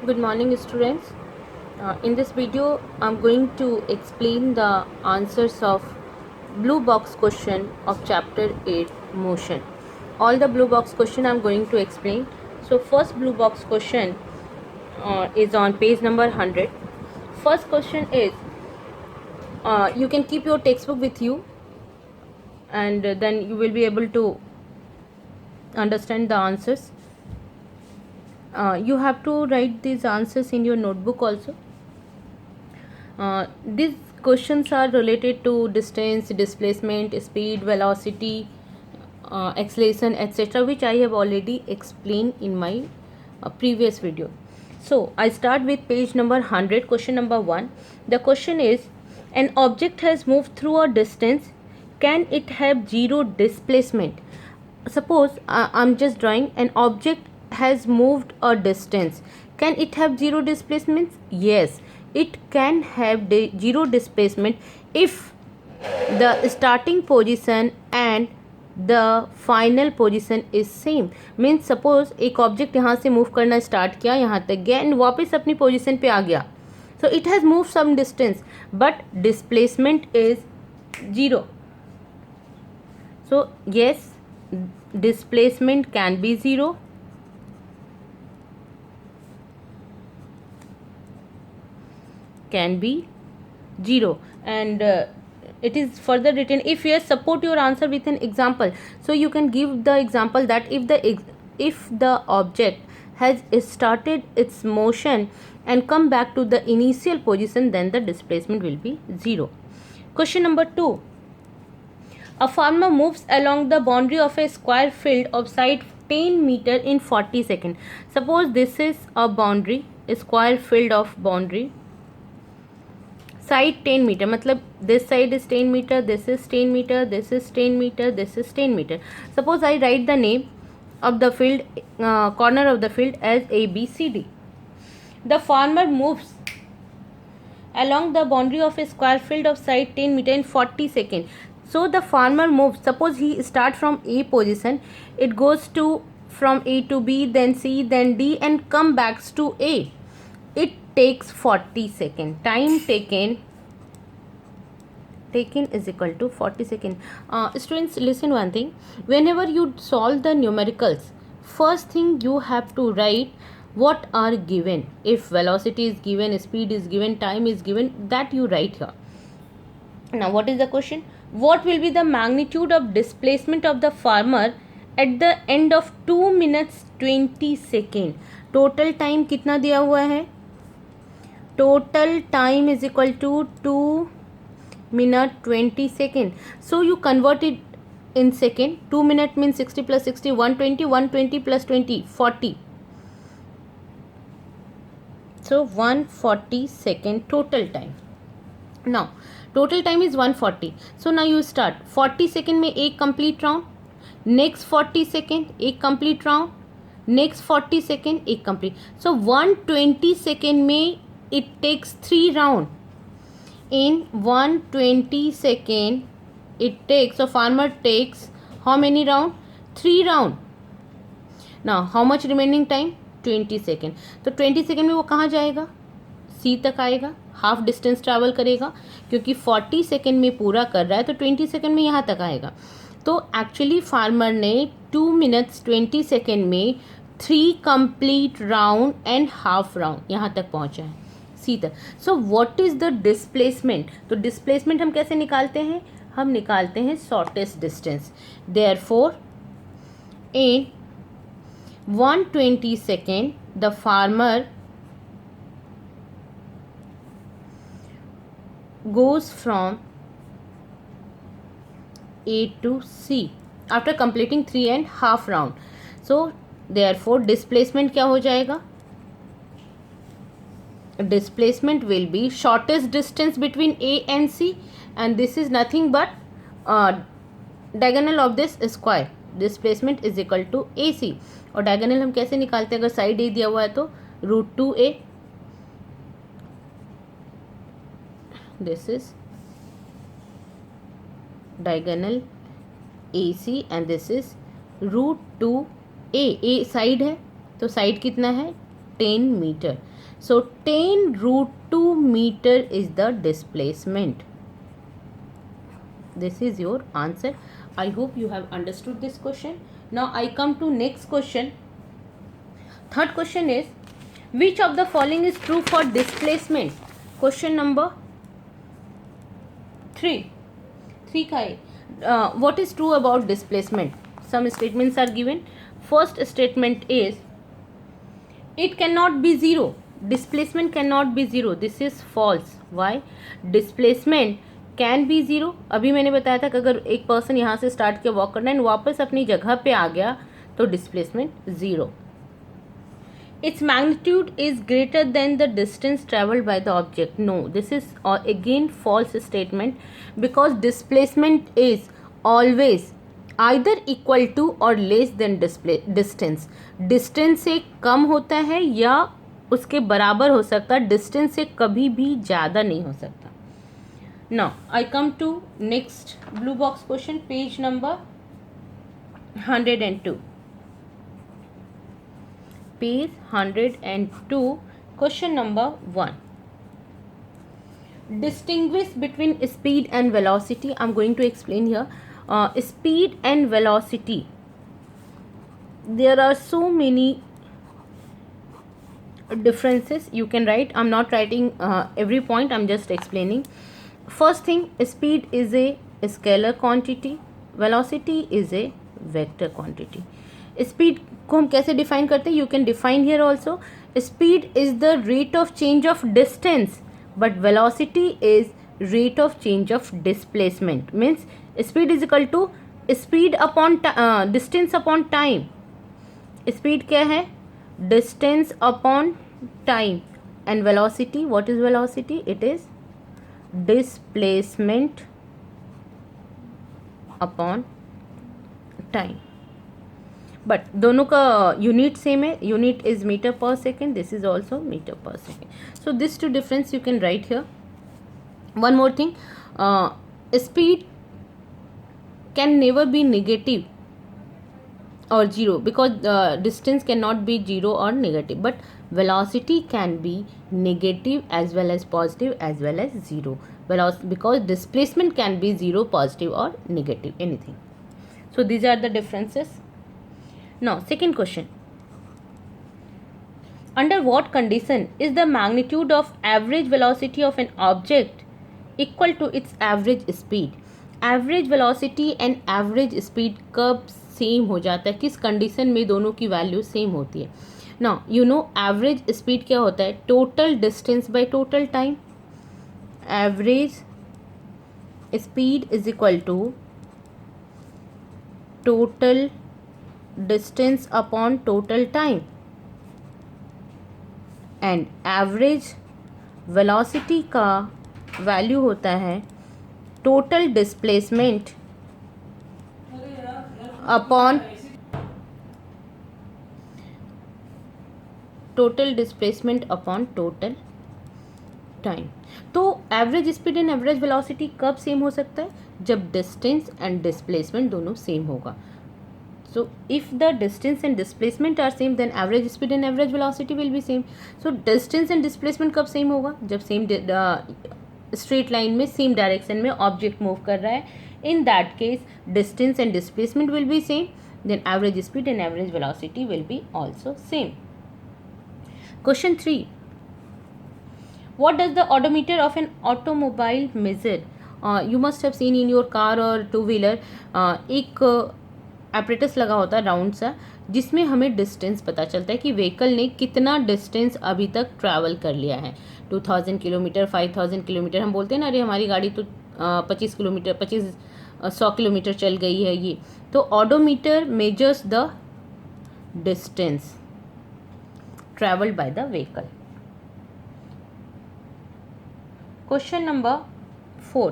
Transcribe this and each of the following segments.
Good morning, students. In this video, I'm going to explain the answers of blue box question of chapter 8 motion. All the blue box question I'm going to explain. So first blue box question is on page number 100. First question is, you can keep your textbook with you, and then you will be able to understand the answers. You have to write these answers in your notebook also. These questions are related to distance, displacement, speed, velocity, acceleration, etc., which I have already explained in my previous video. So I start with page number 100, question number 1. The question is, an object has moved through a distance. Can it have zero displacement? Suppose I'm just drawing an object has moved a distance. Can it have zero displacement? Yes, it can have zero displacement if the starting position and the final position is same. Means suppose एक object यहाँ से move करना start किया, यहाँ तक गया and वापस अपनी पोजिशन पे आ गया. So it has move some distance but displacement is zero. So yes, displacement can be zero. Can be zero. And it is further written, if yes, support your answer with an example. So you can give the example that if the object has started its motion and come back to the initial position, then the displacement will be zero. Question number 2. A farmer moves along the boundary of a square field of side 10 meter in 40 seconds. Suppose this is a boundary, a square field of boundary. Side 10 meter, मतलब this side is 10 meter, this is 10 meter, this is 10 meter, this is 10 meter. Suppose I write the name of the field, corner of the field as A, B, C, D. The farmer moves along the boundary of a square field of side 10 meter in 40 seconds. So the farmer moves, suppose he start from A position, it goes to from A to B, then C, then D, and come back to A. It takes 40 seconds. Time taken is equal to 40 seconds. Students, listen one thing. Whenever you solve the numericals, first thing you have to write what are given. If velocity is given, speed is given, time is given, that you write here. Now what is the question? What will be the magnitude of displacement of the farmer at the end of 2 minutes 20 seconds? Total time कितना दिया हुआ है? Total time is equal to 2 minute 20 seconds. So you convert it in second. 2 minute means 60 plus 60, 120, 120 plus 20, 40. So 140 second total time. Now total time is 140. So now you start 40 second में एक complete round, next 40 second एक complete round, next 40 second एक complete. So 120 second में it takes 3 round. In 120 second it takes, so farmer takes how many round? 3 round. Now how much remaining time? 20 second. तो 20 second में वो कहाँ जाएगा? C तक आएगा, हाफ डिस्टेंस ट्रैवल करेगा, क्योंकि 40 सेकेंड में पूरा कर रहा है तो 20 सेकेंड में यहाँ तक आएगा. तो एक्चुअली फार्मर ने 2 मिनट्स 20 सेकेंड में 3 complete round and half round यहाँ तक पहुँचा है, सी तक. So what is the displacement? तो डिस्प्लेसमेंट हम कैसे निकालते हैं? हम निकालते हैं shortest distance. Therefore in 120 second the farmer goes from A to C after completing 3.5 round. So therefore displacement क्या हो जाएगा? Displacement will be shortest distance between A and C, and this is nothing but diagonal of this square. Displacement is equal to AC. और diagonal हम कैसे निकालते हैं? अगर side A दिया हुआ है तो √2A. This is diagonal AC and this is √2A. A side है तो साइड कितना है? 10 metre. So 10 root 2 meter is the displacement. This is your answer. I hope you have understood this question. Now I come to next question. Third question is, which of the following is true for displacement? Question number 3. 3 का है. What is true about displacement? Some statements are given. First statement is, it cannot be zero. Displacement cannot be zero. This is false. Why? Displacement can be zero. अभी मैंने बताया था कि अगर एक person यहाँ से स्टार्ट किया वॉक करना एंड वापस अपनी जगह पे आ गया तो displacement zero. Its magnitude is greater than the distance travelled by the object. No, this is again false statement because displacement is always either equal to और लेस देन डिस्टेंस. डिस्टेंस से कम होता है या उसके बराबर हो सकता है. डिस्टेंस से कभी भी ज़्यादा नहीं हो सकता. Now I come to next blue box question, page number 102. Page 102, question number 1. Distinguish between speed and velocity. I'm going to explain here. Speed and velocity. There are so many differences you can write. I'm not writing every point. I'm just explaining. First thing, speed is a scalar quantity, velocity is a vector quantity. Speed को हम कैसे define करते हैं? You can define here also. Speed is the rate of change of distance, but velocity is rate of change of displacement. Means speed is equal to speed upon distance upon time. Speed क्या है? Distance upon time. And velocity, what is velocity? It is displacement upon time. But दोनों का unit same है. Unit is metre per second. This is also metre per second. So this two difference you can write here. One more thing, speed can never be negative or 0 because distance cannot be 0 or negative, but velocity can be negative as well as positive as well as 0 because displacement can be 0, positive or negative, anything. So these are the differences. Now second question, under what condition is the magnitude of average velocity of an object equal to its average speed? Average velocity and average speed कब same हो जाता है? किस condition में दोनों की value same होती है? Now you know average speed क्या होता है? Total distance by total time. Average speed is equal to total distance upon total time and average velocity का वैल्यू होता है total displacement upon total displacement upon total time. तो average speed and average velocity कब same हो सकता है? जब distance and displacement दोनों सेम होगा. So if the distance and displacement are same then average speed and average velocity will be same. So distance and displacement कब same होगा? जब सेम स्ट्रेट लाइन में सेम डायरेक्शन में object move कर रहा है. In that case, distance and displacement will be same. Then average speed and average velocity will be also same. Question 3. What does the odometer of an automobile measure? You must have seen in your car or two-wheeler एक apparatus लगा होता है round सा, जिसमें हमें distance पता चलता है कि व्हीकल ने कितना डिस्टेंस अभी तक ट्रैवल कर लिया है. 2000 किलोमीटर, 5000 किलोमीटर. हम बोलते हैं ना, अरे हमारी गाड़ी तो 25 किलोमीटर 100 किलोमीटर चल गई है. ये तो odometer measures the distance travelled by the vehicle. Question number 4.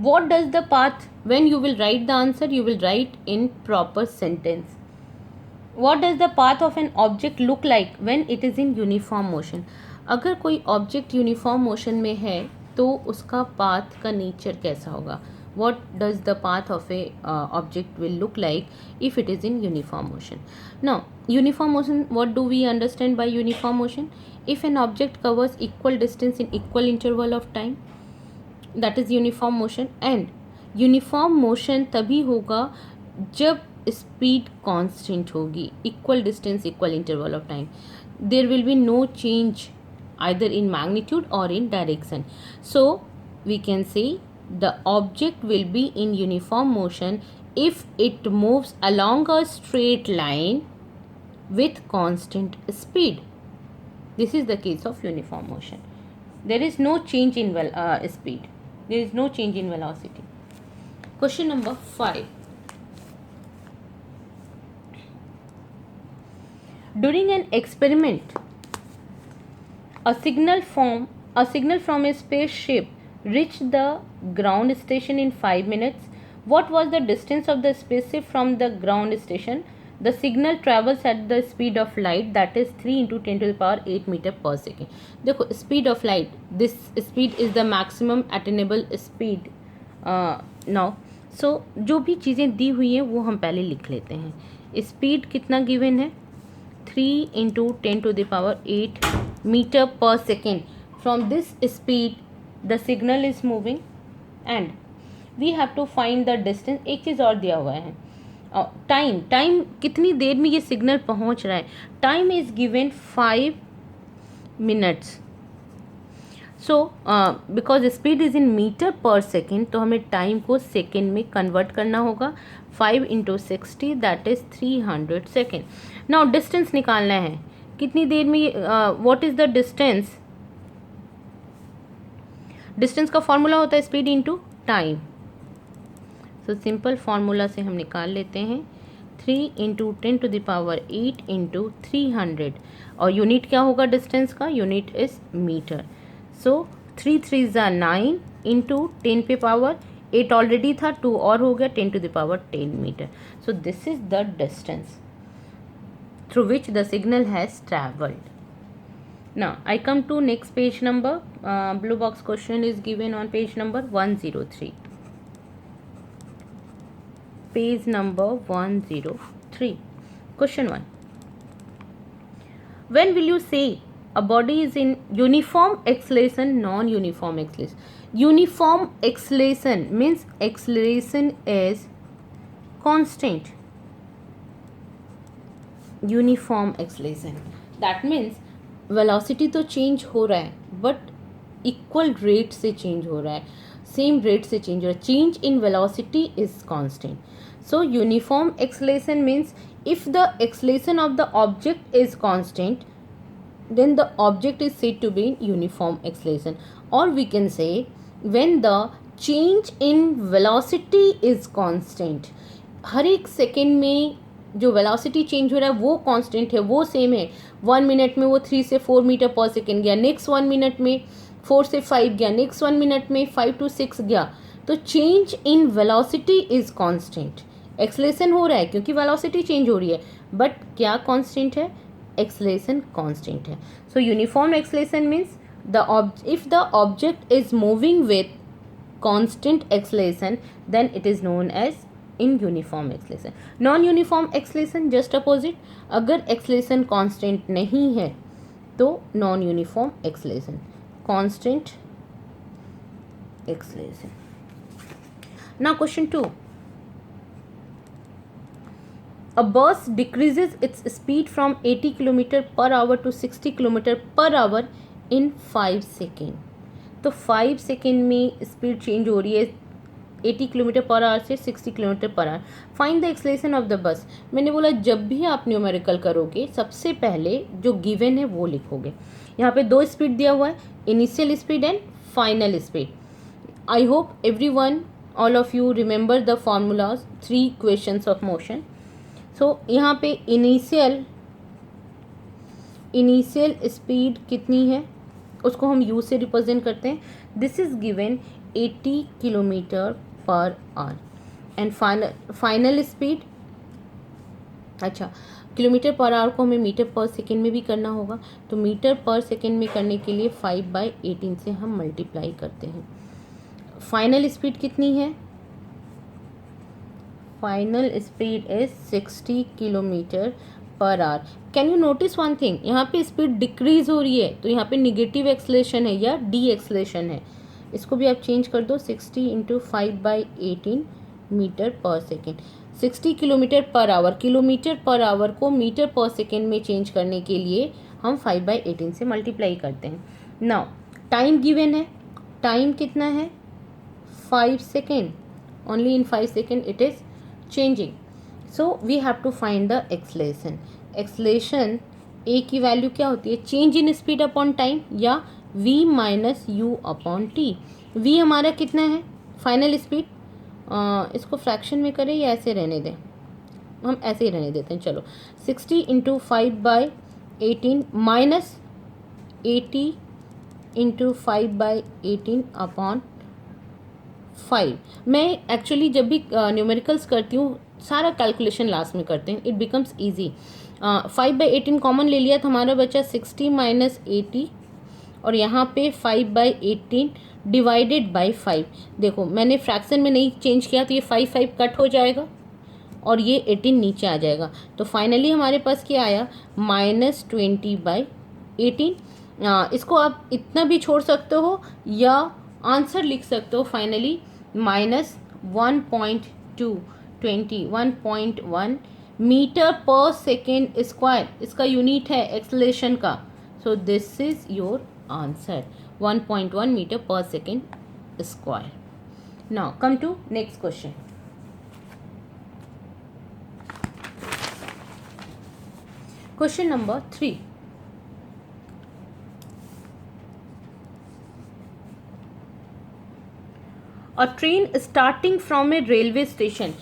What does the path, when you will write the answer you will write in proper sentence. What does the path of an object look like when it is in uniform motion? अगर कोई object uniform motion में है तो उसका path का nature कैसा होगा? what does the path of a object will look like if it is in uniform motion. Now uniform motion, what do we understand by uniform motion? If an object covers equal distance in equal interval of time, that is uniform motion. and uniform motion तभी होगा जब speed constant होगी, equal distance equal interval of time. There will be no change either in magnitude or in direction. So we can say the object will be in uniform motion if it moves along a straight line with constant speed. This is the case of uniform motion. There is no change in speed. There is no change in velocity. Question number 5. During an experiment, a signal from a spaceship reached the ground station in 5 minutes. What was the distance of the spaceship from the ground station? The signal travels at the speed of light, that is 3 into 10 to the power 8 meter per second. देखो speed of light, this speed is the maximum attainable speed now. So जो भी चीज़ें दी हुई हैं वो हम पहले लिख लेते हैं. स्पीड कितना गिवन है? 3 into 10 to the power 8 meter per second. From this speed the signal is moving and we have to find the distance. एक चीज़ और दिया हुआ है, टाइम कितनी देर में ये सिग्नल पहुंच रहा है. Time is given 5 minutes. So because speed is in metre per second, तो हमें टाइम को सेकेंड में कन्वर्ट करना होगा. 5 into 60 that is 300 second. Now distance निकालना है, कितनी देर में, what is the distance? Distance का फॉर्मूला होता है speed into time. So simple formula से हम निकाल लेते हैं 3 into 10 to the power 8 into 300. और यूनिट क्या होगा डिस्टेंस का? Unit is metre. So 3 3 9 into 10 पे पावर 8 ऑलरेडी था, 2 और हो गया, 10 to the power 10 metre. So this is the distance through which the signal has traveled. Now I come to next page number. Blue box question is given on page number 103. Page number 103. Question 1. When will you say a body is in uniform acceleration, non-uniform acceleration? Uniform acceleration means acceleration is constant. Uniform acceleration, that means velocity तो change हो रहा है but equal rate से change हो रहा है, same rate से change हो रहा है. Change in velocity is constant. So uniform acceleration means if the acceleration of the object is constant then the object is said to be in uniform acceleration. Or we can say when the change in velocity is constant. हर एक second में जो velocity change हो रहा है वो constant है, वो same है. 1 मिनट में वो 3 से 4 मीटर पर सेकेंड गया, नेक्स्ट 1 मिनट में 4 से 5 गया, नेक्स्ट 1 मिनट में 5 to 6 गया. तो change in velocity is constant. Acceleration हो रहा है क्योंकि वेलोसिटी चेंज हो रही है, बट क्या कांस्टेंट है? एक्सलेशन कांस्टेंट है. सो uniform acceleration means if the object is moving with constant acceleration then it is known as in uniform acceleration. non uniform acceleration just opposite. अगर acceleration constant नहीं है तो non uniform acceleration. constant acceleration. Now question 2. A bus decreases its speed from 80 km per hour to 60 km per hour in 5 second. तो 5 second में speed change हो रही है 80 kilometre per our से 60 kilometre per our. Find the acceleration of the bus. मैंने बोला जब भी आप न्यूमेरिकल करोगे सबसे पहले जो गिवन है वो लिखोगे. यहाँ पे 2 स्पीड दिया हुआ है, initial speed and final speed. I hope everyone, all of you remember the formulas 3 questions of motion. So यहाँ पे इनिशियल स्पीड कितनी है उसको हम यू से रिप्रेजेंट करते हैं. This is given 80 kilometre per our and final speed, अच्छा किलोमीटर पर आवर को हमें मीटर पर सेकेंड में भी करना होगा, तो मीटर पर सेकेंड में करने के लिए 5/18 से हम मल्टीप्लाई करते हैं. फाइनल स्पीड कितनी है? Final speed is 60 kilometre per our. Can you notice one thing, यहाँ पे स्पीड डिक्रीज हो रही है तो यहाँ पे निगेटिव एक्सलेशन है या डी एक्सलेशन है. इसको भी आप चेंज कर दो, 60 into 5/18 metre per second. 60 kilometre per hour, kilometre per hour को मीटर पर सेकेंड में चेंज करने के लिए हम 5/18 से मल्टीप्लाई करते हैं. नाउ टाइम गिवन है, टाइम कितना है 5 second. Only in 5 second it is changing. So we have to find the acceleration. Acceleration a की वैल्यू क्या होती है, change in speed upon time या v minus you upon T. v हमारा कितना है फाइनल स्पीड, इसको फ्रैक्शन में करें या ऐसे रहने दें, हम ऐसे ही रहने देते हैं. चलो 60 इंटू 5/18 माइनस 80 इंटू 5/18 अपॉन 5. मैं एक्चुअली जब भी न्यूमेरिकल्स करती हूँ सारा कैलकुलेशन लास्ट में करते हैं, इट बिकम्स ईजी. 5/18 कॉमन ले लिया तो हमारा बचा 60 माइनस 80 और यहाँ पे 5/18 डिवाइडेड बाई 5. देखो मैंने फ्रैक्शन में नहीं चेंज किया तो ये 5 कट हो जाएगा और ये 18 नीचे आ जाएगा. तो फाइनली हमारे पास क्या आया -20/18. इसको आप इतना भी छोड़ सकते हो या आंसर लिख सकते हो finally -1.1 metre per second square. इसका यूनिट है एक्सलेशन का. So this is your answer 1.1 metre per second square. Now come to next question. Question number 3. A train starting from a railway station.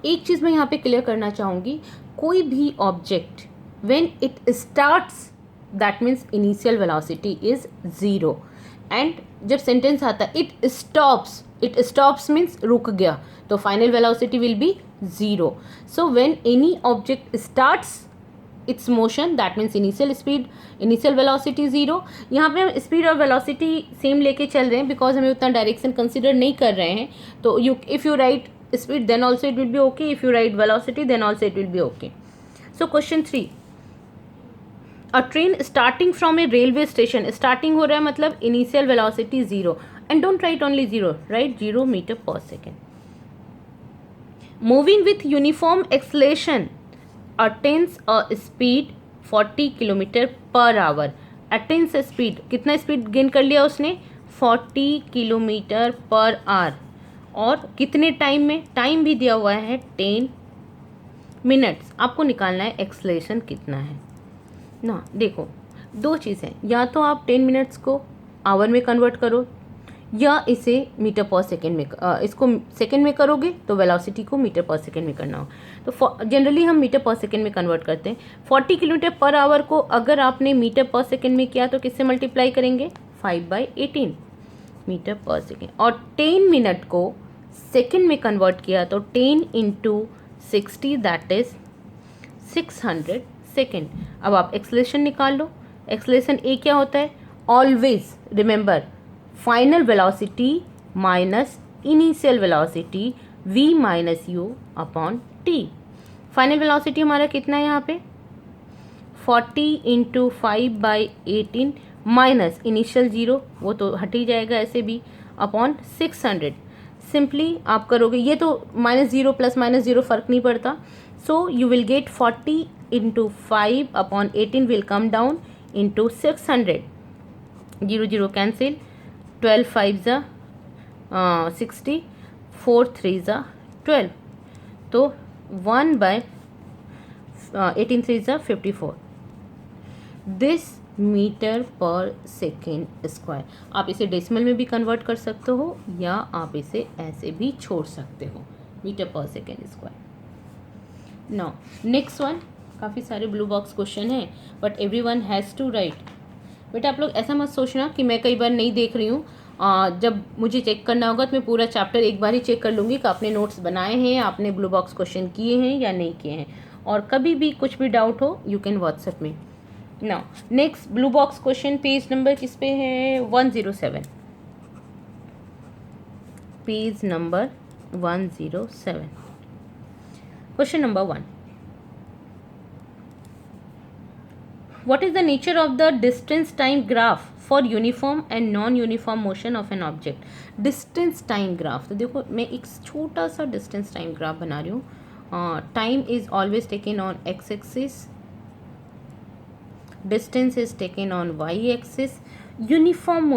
एक चीज़ मैं यहाँ पे क्लियर करना चाहूँगी, कोई भी object when it starts that means initial velocity is 0 and जब सेंटेंस आता है इट स्टॉप्स मीन्स रुक गया तो final velocity will be 0. So when any object starts it's motion that means initial velocity 0. यहाँ पे हम स्पीड और वेलोसिटी सेम लेके चल रहे हैं बिकॉज हमें उतना डायरेक्शन कंसिडर नहीं कर रहे हैं. तो if you write speed then also it will be okay, if you write velocity then also it will be okay. So question 3. A train starting from a railway station, starting हो रहा है मतलब initial velocity 0 and don't write only 0, write 0 metre per second. Moving with uniform acceleration attains a speed 40 kilometre per hour. Attains speed, कितना speed gain कर लिया उसने 40 kilometre per our और कितने टाइम में, टाइम भी दिया हुआ है 10 मिनट्स. आपको निकालना है एक्सलेशन कितना है ना. देखो दो चीज़ें, या तो आप 10 मिनट्स को आवर में कन्वर्ट करो या इसे मीटर पर सेकेंड में, इसको सेकेंड में करोगे तो वेलोसिटी को मीटर पर सेकेंड में करना हो. तो जनरली हम मीटर पर सेकेंड में कन्वर्ट करते हैं. 40 किलोमीटर पर आवर को अगर आपने मीटर पर सेकेंड में किया तो किससे मल्टीप्लाई करेंगे 5/18 मीटर पर सेकेंड. और 10 मिनट को सेकेंड में कन्वर्ट किया तो 10 इंटू 60 दैट इज 600 सेकेंड. अब आप एक्सलेशन निकाल लो. एक्सलेशन ए क्या होता है, always remember final velocity minus initial velocity v minus you upon T. Final velocity हमारा कितना है यहाँ पे 40 इंटू 5/18 माइनस इनिशियल 0 वो तो हट ही जाएगा ऐसे भी अपॉन 600. सिंपली आप करोगे, ये तो -0 प्लस -0 फ़र्क नहीं पड़ता. So you will get 40 into 5/18 will come down into 600. 0 cancel, 12 5 ज़ा 60, 4 3 ज़ा 12. तो 1/18 3 ज़ा 54. This metre per second square. आप इसे डेसिमल में भी कन्वर्ट कर सकते हो या आप इसे ऐसे भी छोड़ सकते हो, metre per second square. Now next one. काफ़ी सारे ब्लू बॉक्स क्वेश्चन हैं but everyone has to write. बेटा आप लोग ऐसा मत सोचना कि मैं कई बार नहीं देख रही हूँ. जब मुझे चेक करना होगा तो मैं पूरा चैप्टर एक बार ही चेक कर लूँगी कि आपने नोट्स बनाए हैं, आपने ब्लू बॉक्स क्वेश्चन किए हैं या नहीं किए हैं. और कभी भी कुछ भी डाउट हो यू कैन व्हाट्सएप में. Now next blue box question page number किस पे है 107. Page number 107. Question number 1, what is the nature of the distance time graph for uniform and non uniform motion of an object? distance time graph, तो देखो मैं एक छोटा सा distance time graph बना रही हूँ. Time is always taken on x axis, distance is taken on y axis, uniform